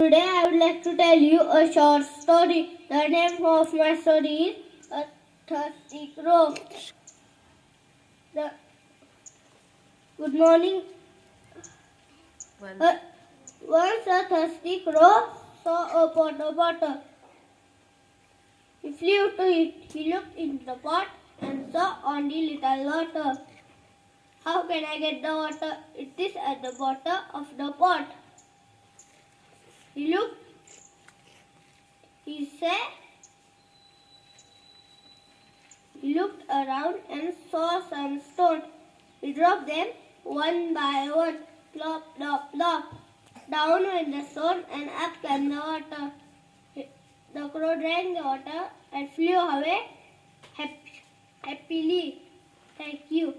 Today I would like to tell you a short story. The name of my story is A Thirsty Crow. Good morning. Once a thirsty crow saw a pot of water. He flew to it. He looked into the pot and saw only little water. How can I get the water? It is at the bottom of the pot. He looked. He looked around and saw some stones. He dropped them one by one. Plop, plop, plop. Down went the stone and up came the water. The crow drank the water and flew away happily. Thank you.